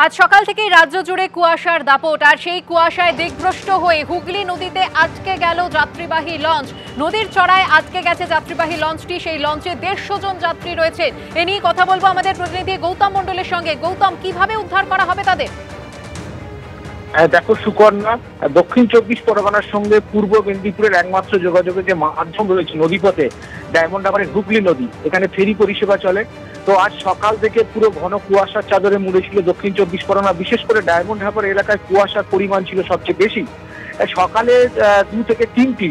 আজ সকাল থেকেই রাজ্য জুড়ে কুয়াশার দাপট, আর সেই কুয়াশায় দিকভ্রষ্ট হয়ে হুগলি নদীতে আটকে গেল যাত্রীবাহী লঞ্চ। নদীর চড়ায় আটকে গেছে যাত্রীবাহী লঞ্চটি। সেই লঞ্চে 150 জন যাত্রী রয়েছে। এ নিয়ে কথা বলবো আমাদের প্রতিনিধি গৌতম মণ্ডলের সঙ্গে। গৌতম, কিভাবে উদ্ধার করা হবে তাদের? দেখো সুকন্যা, দক্ষিণ 24 পরগনার সঙ্গে পূর্ব মেদিনীপুরের একমাত্র যোগাযোগের যে মাধ্যম রয়েছে নদীপথে, ডায়মন্ড হারবারের হুগলি নদী, এখানে ফেরি পরিষেবা চলে। তো আজ সকাল থেকে পুরো ঘন কুয়াশার চাদরে মুড়ে ছিল দক্ষিণ 24 পরগনা। বিশেষ করে ডায়মন্ড হারবার এলাকায় কুয়াশার পরিমাণ ছিল সবচেয়ে বেশি। সকালে 2 থেকে 3টি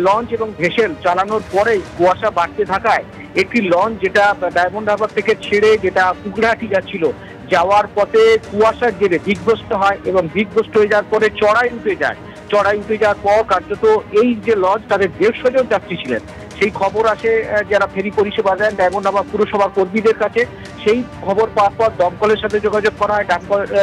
লঞ্চ এবং ভেসেল চালানোর পরেই কুয়াশা বাড়তে থাকায় একটি লঞ্চ যেটা ডায়মন্ড হারবার থেকে ছেড়ে যেটা কুকড়াহাটি যাচ্ছিল, যাওয়ার পথে কুয়াশার জেরে দিকভ্রষ্ট হয় এবং দিকভ্রষ্ট হয়ে যাওয়ার পরে চড়াই উঠে যায়। চড়াই উঠে যাওয়ার পর কার্যত এই যে লঞ্চ, তাদের 150 জন যাত্রী ছিলেন। সেই খবর আসে যারা ফেরি পরিষেবা দেন ডায়মন্ড হারবার পুরসভার কর্মীদের কাছে। সেই খবর পাওয়ার পর দমকলের সাথে যোগাযোগ করা হয়।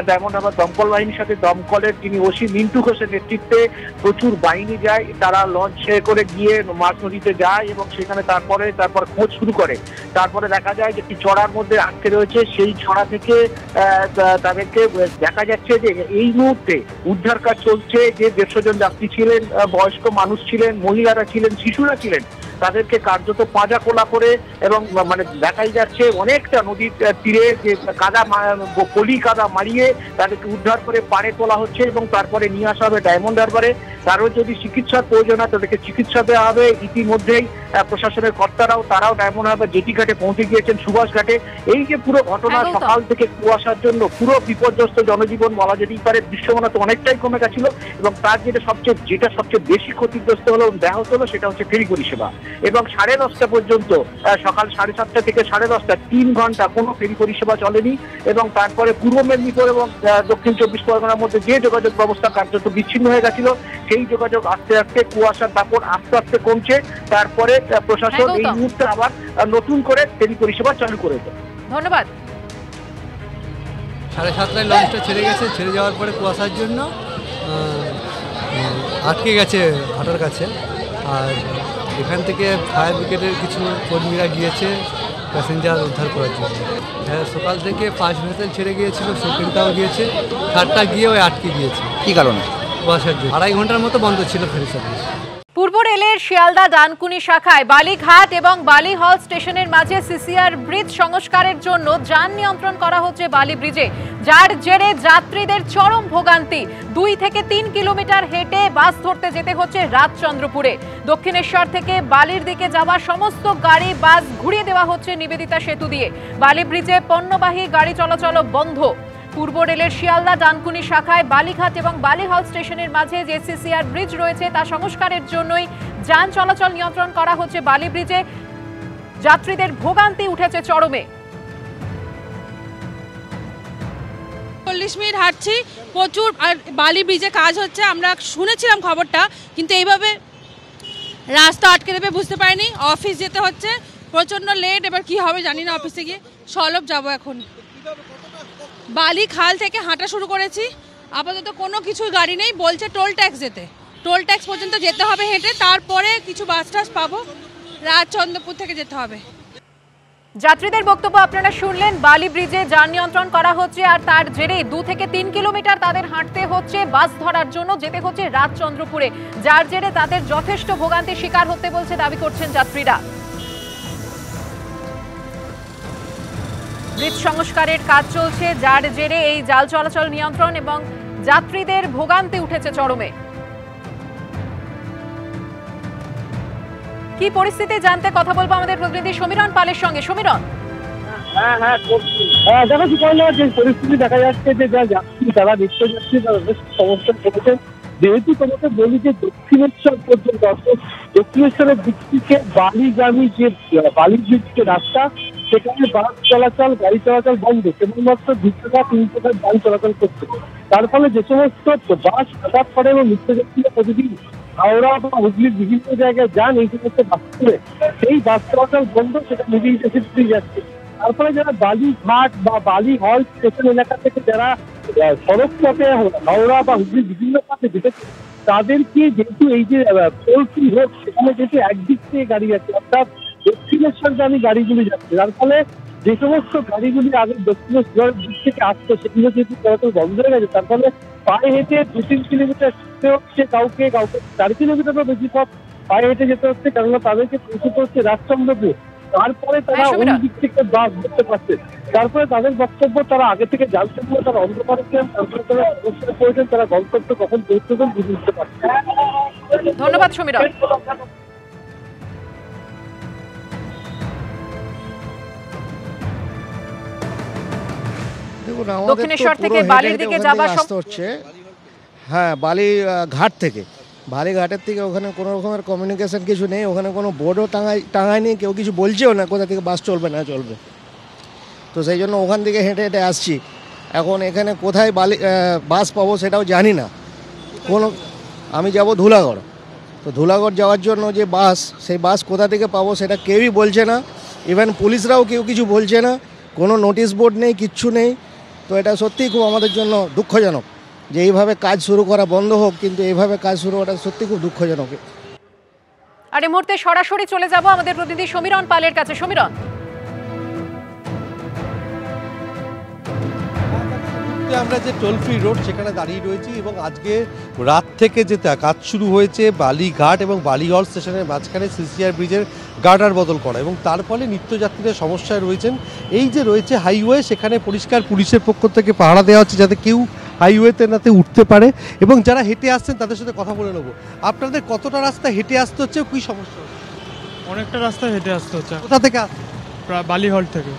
ডায়মন্ড হারবার দমকল বাহিনীর সাথে দমকলের যিনি ওসি মিন্টু ঘোষের নেতৃত্বে প্রচুর বাহিনী যায়। তারা লঞ্চে করে গিয়ে মাছ নদীতে যায় এবং সেখানে তারপর খোঁজ শুরু করে। তারপরে দেখা যায় যে একটি চড়ার মধ্যে আটকে রয়েছে। সেই চড়া থেকে তাদেরকে দেখা যাচ্ছে যে এই মুহূর্তে উদ্ধার কাজ চলছে। যে 150 জন যাত্রী ছিলেন, বয়স্ক মানুষ ছিলেন, মহিলারা ছিলেন, শিশুরা ছিলেন, তাদেরকে কার্যত পাঁজা কোলা করে এবং দেখাই যাচ্ছে অনেকটা নদীর তীরে যে পলি কাদা মারিয়ে তাদেরকে উদ্ধার করে পাড়ে তোলা হচ্ছে এবং তারপরে নিয়ে আসা হবে ডায়মন্ড হারবারে। তারও যদি চিকিৎসার প্রয়োজন হয় তাদেরকে চিকিৎসা দেওয়া হবে। ইতিমধ্যেই প্রশাসনের কর্তারাও তারাও ডায়মন্ড হারবার জেটি ঘাটে পৌঁছে গিয়েছেন, সুভাষ ঘাটে। এই যে পুরো ঘটনা, সকাল থেকে কুয়াশার জন্য পুরো বিপর্যস্ত জনজীবন বলা যেতেই পারে। দৃশ্যমানা তো অনেকটাই কমে গেছিল এবং তার যেটা সবচেয়ে বেশি ক্ষতিগ্রস্ত হলো, ব্যাহত হলো, সেটা হচ্ছে ফেরি পরিষেবা। এবং 10:30 পর্যন্ত, সকাল 7:30 থেকে 10:30 3 ঘন্টা কোনো ফেরি পরিষেবা চলেনি। এবং তারপরে পূর্ব মেদিনীপুর এবং দক্ষিণ 24 পরগনার মধ্যে যে যোগাযোগ ব্যবস্থা কার্যত বিচ্ছিন্ন হয়ে গেছিল, সেই যোগাযোগ আস্তে আস্তে কুয়াশার দাপট আস্তে আস্তে কমছে। তারপরে প্রশাসন এই মুহূর্তে আবার নতুন করে ফেরি পরিষেবা চালু করেছে। ধন্যবাদ। 7:30টায় লঞ্চটা ছেড়ে গেছে। ছেড়ে যাওয়ার পরে কুয়াশার জন্য আটকে গেছে ঘাটার কাছে। আর এখান থেকে ফায়ার ব্রিগেডের কিছু কর্মীরা গিয়েছে প্যাসেঞ্জার উদ্ধার করার জন্য। হ্যাঁ, সকাল থেকে 5 ভেসেল ছেড়ে গিয়েছিল, সেকেন্ডটাও গিয়েছে, থার্ডটা গিয়ে ওই আটকে গিয়েছে। কি কারণে? কুয়াশার জন্য 2.5 ঘন্টার মতো বন্ধ ছিল ফেরি সার্ভিস। পূর্ব রেলের শিয়ালদা ডানকুনি শাখায় বালিঘাট এবং বালি হল স্টেশনের মাঝে সিসিআর ব্রিজ সংস্কারের জন্য যান নিয়ন্ত্রণ করা হচ্ছে বালি ব্রিজে, যার জেরে যাত্রীদের চরম ভোগান্তি। 2 থেকে 3 কিলোমিটার হেঁটে বাস ধরতে যেতে হচ্ছে রাজচন্দ্রপুরে। দক্ষিণেশ্বর থেকে বালির দিকে যাওয়া সমস্ত গাড়ি বাস ঘুরিয়ে দেওয়া হচ্ছে নিবেদিতা সেতু দিয়ে। বালি ব্রিজে পণ্যবাহী গাড়ি চলাচল বন্ধ। পূর্ব রেলের শিয়ালদা ডানকুনি শাখায় বালিঘাট এবং বালি হল স্টেশনের মাঝে যে সিসিআর ব্রিজ রয়েছে তা সংস্কারের জন্যই যান চলাচল নিয়ন্ত্রণ করা হচ্ছে বালি ব্রিজে। যাত্রীদের ভোগান্তি উঠেছে চরমে। 40 মিনিট হাঁটছি, প্রচুর। আর বালি ব্রিজে কাজ হচ্ছে, আমরা শুনেছিলাম খবরটা, কিন্তু এইভাবে রাস্তা আটকে দেবে বুঝতে পারিনি। অফিস যেতে হচ্ছে, প্রচণ্ড লেট। এবার কি হবে জানি না। অফিসে গিয়ে সলভ যাবো। এখন বালি খাল থেকে হাঁটা শুরু করেছি। আপাতত কোনো কিছু গাড়ি নেই, বলছে টোল ট্যাক্স যেতে। টোল ট্যাক্স পর্যন্ত যেতে হবে হেঁটে, তারপরে কিছু বাস টাস পাবো। রাজচন্দ্রপুর থেকে যেতে হবে। যাত্রীদের বক্তব্য আপনারা শুনলেন। বালি ব্রিজে যান নিয়ন্ত্রণ করা হচ্ছে, আর তার জেরে 2 থেকে 3 কিলোমিটার তাদের হাঁটতে হচ্ছে। বাস ধরার জন্য যেতে হচ্ছে রাজচন্দ্রপুরে, যার জেরে তাদের যথেষ্ট ভোগান্তির শিকার হতে বলছে, দাবি করছেন যাত্রীরা। ব্রিজ সংস্কারের কাজ চলছে, যার জেরে এই জাল চলাচল নিয়ন্ত্রণ এবং যাত্রীদের ভোগান্তি উঠেছে চরমে। কি পরিস্থিতি জানতে কথা বলবো আমাদের প্রতিনিধি সমীরণ পালের সঙ্গে। সমীরণ, দেখো কি বললো, যে পরিস্থিতি দেখা যাচ্ছে যে যা যাত্রী তারা নিত্য যাত্রী তারা বেশ সমস্যা করেছেন। যেহেতু তোমাকে বলি যে দক্ষিণেশ্বর পর্যন্ত, দক্ষিণেশ্বরের দিক থেকে বালিগামী যে বালি ব্রিজ যে রাস্তা, সেখানে বাস চলাচল, গাড়ি চলাচল বন্ধ। কেবলমাত্র 2 থেকে 3 টাকার যান চলাচল করছে। তার ফলে যে সমস্ত বাস হঠাৎ করে এবং নিত্যযাত্রীরা প্রতিদিন হাওড়া বা হুগলির বিভিন্ন জায়গায় যান, এই সমস্ত বাস করে সেই বাস চলাচল বন্ধ, সেটা নিজেই এসে যাচ্ছে। তার ফলে যারা বালিঘাট বা বালি হল স্টেশন এলাকা থেকে যারা সড়ক পথে হাওড়া বা হুগলির বিভিন্ন পথে যেতেছে, তাদেরকে যেহেতু এই যে পোলট্রি রোড, সেখানে যেহেতু একদিক থেকে গাড়ি যাচ্ছে, অর্থাৎ দক্ষিণেশ্বরগামী গাড়িগুলি যাচ্ছে, যার ফলে যে সমস্ত গাড়িগুলি আগে দক্ষিণেশ্বর দিক থেকে আসতো সেগুলো যেহেতু চলাচল বন্ধ হয়ে গেছে, তার ফলে পায়ে হেঁটে 2-3 কিলোমিটার যেতে হচ্ছে, কাউকে 4 কিলোমিটারও বেশি পথ পায়ে হেঁটে যেতে হচ্ছে, কেননা তাদেরকে পৌঁছতে হচ্ছে রাজচন্দ্রপুর। তারপরে তারা ওই দিক থেকে বাস ধরতে পারছে। তারপরে তাদের বক্তব্য, তারা আগে থেকে জানতে পারে, তারা অন্ধকারে ছিলেন, তারপরে তারা সমস্যায় পড়েছেন, তারা গন্তব্য কখন পৌঁছবেন বুঝে উঠতে পারছে। ধন্যবাদ সমীরণ। দেখুন, দক্ষিণেশ্বর থেকে বালির দিকে যাবার আসতে হচ্ছে, হ্যাঁ, বালি ঘাট থেকে, বালি ঘাটের থেকে ওখানে কোনো রকমের কমিউনিকেশন কিছু নেই, ওখানে কোনো বোর্ডও টাঙায়নি, কেউ কিছু বলছেও না কোথা থেকে বাস চলবে না চলবে। তো সেই জন্য ওখান থেকে হেঁটে হেঁটে আসছি। এখন এখানে কোথায় বাস পাবো সেটাও জানি না। আমি যাব ধুলাগড়, তো ধুলাগড় যাওয়ার জন্য যে বাস, সেই বাস কোথা থেকে পাবো সেটা কেউই বলছে না। ইভেন পুলিশরাও কেউ কিছু বলছে না, কোনো নোটিশ বোর্ড নেই, কিচ্ছু নেই। তো এটা সত্যিই খুব আমাদের জন্য দুঃখজনক যে এইভাবে কাজ শুরু করা বন্ধ হোক, কিন্তু এইভাবে কাজ শুরু করা সত্যি খুব দুঃখজনক। আর এই মুহূর্তে সরাসরি চলে যাব আমাদের প্রতিনিধি সমীরণ পালের কাছে। সমীরণ, আমরা যে টোল ফ্রি রোড সেখানে দাঁড়িয়ে রয়েছি এবং আজকে রাত থেকে যে কাজ শুরু হয়েছে বালিঘাট এবং বালিহল স্টেশনের মাঝখানে সিসিআর ব্রিজের গার্ডার বদল করা, এবং তার ফলে নিত্যযাত্রীরা সমস্যায় রয়েছেন। এই যে রয়েছে হাইওয়ে, সেখানে পরিষ্কার পুলিশের পক্ষ থেকে পাহারা দেওয়া হচ্ছে যাতে কেউ হাইওয়েতে নাতে উঠতে পারে, এবং যারা হেঁটে আসছেন তাদের সাথে কথা বলে নেবো। আপনাদের কতটা রাস্তা হেঁটে আসতে হচ্ছে, কী সমস্যা? অনেকটা রাস্তা হেঁটে আসতে হচ্ছে। কোথা থেকে? প্রায় বালিহল থেকে।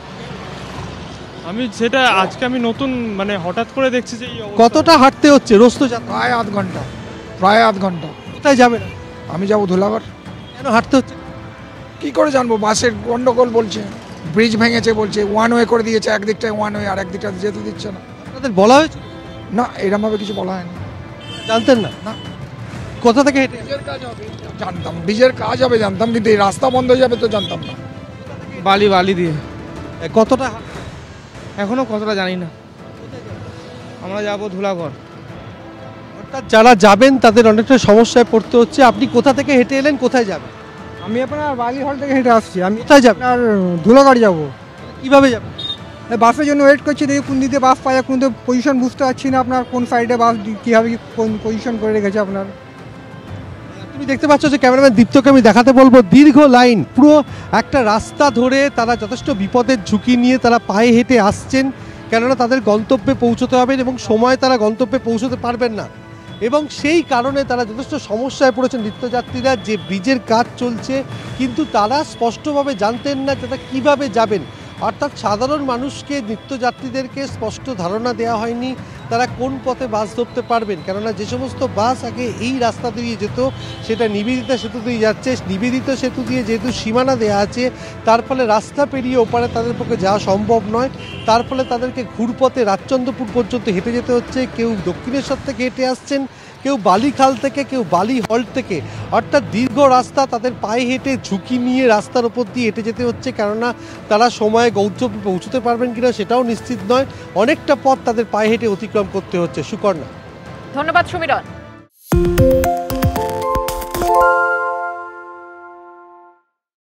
আমি সেটা আজকে আমি নতুন মানে হঠাৎ করে দেখছি যে কতটা হাঁটতে হচ্ছে রোজ? তো প্রায় আধ ঘন্টা। কোথায় যাবেন? আমি যাবো ধুলাগড়। কেন হাঁটতে হচ্ছে? কি করে জানবো, বাসের গন্ডগোল বলছে, ব্রিজ ভেঙেছে বলছে, ওয়ান ওয়ে করে দিয়েছে, একদিকটায় ওয়ান ওয়ে আর একদিকটা যেতে দিচ্ছে না। আপনাদের বলা হয়েছে? না, এরকমভাবে কিছু বলা হয়নি। জানতেন না? না। কোথা থেকে হেঁটে? জানতাম ব্রিজের কাজ হবে জানতাম, কিন্তু এই রাস্তা বন্ধ হয়ে যাবে তো জানতাম না। বালি দিয়ে। কতটা? এখনো কতটা জানি না। আমরা যাব ধুলাগড়। অর্থাৎ যারা যাবেন তাদের অনেকটা সমস্যায় পড়তে হচ্ছে। আপনি কোথা থেকে হেঁটে এলেন, কোথায় যাবেন? আমি আপনার বালিহল থেকে হেঁটে আসছি। আমি কোথায় যাবেন? আর ধুলাগড় যাবো। কিভাবে যাবেন? বাসের জন্য ওয়েট করছি, দেখি কোন দিকে বাস পাওয়া যায়, কোন পজিশন বুঝতে পারছি না, আপনার কোন সাইডে বাস কীভাবে কোন পজিশন করে রেখেছে আপনার। তুমি দেখতে পাচ্ছ যে ক্যামেরাম্যান দীপ্তকে আমি দেখাতে বলবো, দীর্ঘ লাইন, পুরো একটা রাস্তা ধরে তারা যথেষ্ট বিপদের ঝুঁকি নিয়ে তারা পায়ে হেঁটে আসছেন, কেননা তাদের গন্তব্যে পৌঁছতে হবে এবং সময় তারা গন্তব্যে পৌঁছতে পারবেন না, এবং সেই কারণে তারা যথেষ্ট সমস্যায় পড়েছেন নিত্যযাত্রীরা। যে ব্রিজের কাজ চলছে, কিন্তু তারা স্পষ্টভাবে জানতেন না তারা কীভাবে যাবেন। অর্থাৎ সাধারণ মানুষকে, নিত্যযাত্রীদেরকে স্পষ্ট ধারণা দেওয়া হয়নি তারা কোন পথে বাস ধরতে পারবেন, কেননা যে সমস্ত বাস আগে এই রাস্তা দিয়ে যেত সেটা নিবেদিতা সেতু দিয়ে যাচ্ছে। নিবেদিতা সেতু দিয়ে যেহেতু সীমানা দেওয়া আছে, তার ফলে রাস্তা পেরিয়ে ওপারে তাদের পক্ষে যাওয়া সম্ভব নয়। তার ফলে তাদেরকে ঘুরপথে রাজচন্দ্রপুর পর্যন্ত হেঁটে যেতে হচ্ছে। কেউ দক্ষিণেশ্বর থেকে হেঁটে আসছেন, কেউ বালিখাল থেকে, কেউ বালি হল থেকে। অর্থাৎ দীর্ঘ রাস্তা তাদের পায়ে হেঁটে ঝুঁকি নিয়ে রাস্তার ওপর দিয়ে হেঁটে যেতে হচ্ছে, কেননা তারা সময়ে গন্তব্যে পৌঁছতে পারবেন কিনা সেটাও নিশ্চিত নয়। অনেকটা পথ তাদের পায়ে হেঁটে অতিক্রম করতে হচ্ছে। সুকর্ণা, ধন্যবাদ সমীরণ।